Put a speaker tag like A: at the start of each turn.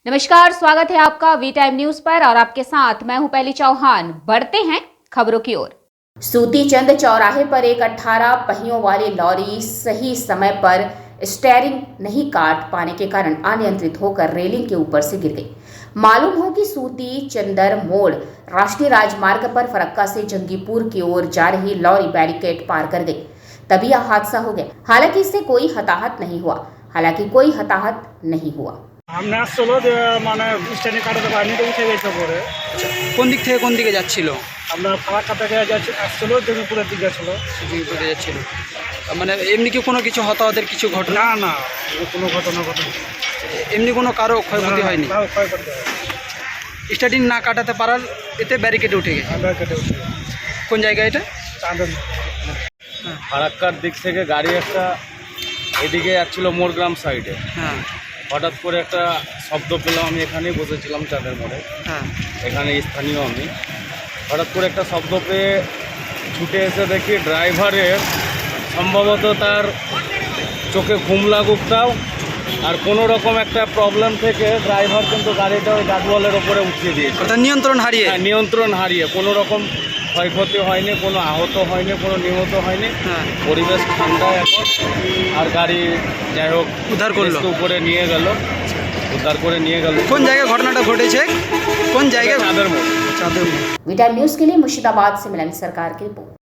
A: नमस्कार, स्वागत है आपका वी टाइम न्यूज पर और आपके साथ मैं हूं पहली चौहान। बढ़ते हैं खबरों की ओर। सूती चंद चौराहे पर एक 18 पहियों वाली लॉरी सही समय पर स्टीयरिंग नहीं काट पाने के कारण अनियंत्रित होकर रेलिंग के ऊपर से गिर गई। मालूम हो कि सूती चंदर मोड़ राष्ट्रीय राजमार्ग पर फरक्का से जंगीपुर की ओर जा रही लॉरी बैरिकेड पार कर गई, तभी यह हादसा हो गया। हालांकि इससे कोई हताहत नहीं हुआ।
B: আমরা আসছিল যে মানে স্ট্যান্ডে কাটাতে পারিনি তো উঠে গেছে পরে।
C: কোন দিক থেকে কোন দিকে যাচ্ছিল?
B: আপনার ফারাক্কা থেকে আসছিল জঙ্গিপুরের দিকে যাচ্ছিল।
C: দিকে যাচ্ছিল মানে এমনি কি কোনো কিছু হতাহতের কিছু ঘটনা?
B: না না, কোনো ঘটনা ঘটেনি।
C: এমনি কোনো কারো ক্ষয়ক্ষতি হয়নি?
B: কারো ক্ষয়ক্ষতি হয়নি।
C: স্টার্টিং না কাটাতে পারার এতে ব্যারিকেডে উঠে গেছে।
B: আমরা কেটে উঠে
C: কোন জায়গা এটা?
B: চাঁদন।
D: ফারাক্কার দিক থেকে গাড়ি একটা এদিকে যাচ্ছিল মোরগ্রাম সাইডে।
C: হ্যাঁ
D: হঠাৎ করে একটা শব্দ পেলাম, আমি এখানেই বসেছিলাম চাঁদের মোড়ে,
C: হ্যাঁ
D: এখানে স্থানীয় আমি। হঠাৎ করে একটা শব্দ পেয়ে ছুটে এসে দেখি ড্রাইভারের সম্ভবত তার চোখে ঘুম লাগুক তাও আর কোনো রকম একটা প্রবলেম থেকে ড্রাইভার কিন্তু গাড়িটা ওই গার্ডওয়ালের ওপরে উঠিয়ে দিয়েছে।
C: অর্থাৎ নিয়ন্ত্রণ হারিয়ে?
D: হ্যাঁ, নিয়ন্ত্রণ হারিয়ে। কোনো রকম ক্ষয়ক্ষতি হয়নি, কোনো আহত হয়নি, কোনো নিহত হয়নি।
C: হ্যাঁ
D: পরিবেশ ঠান্ডা এখন, আর গাড়ি যাই হোক
C: উদ্ধার করলো,
D: উপরে নিয়ে গেল, উদ্ধার করে নিয়ে গেল।
C: কোন জায়গায় ঘটনাটা ঘটেছে? কোন জায়গায়?
D: চাঁদের মোড়।
C: চাঁদের মোড়।
A: वी टाइम न्यूज के लिए मुर्शिदाबाद से मिलन सरकार की रिपोर्ट।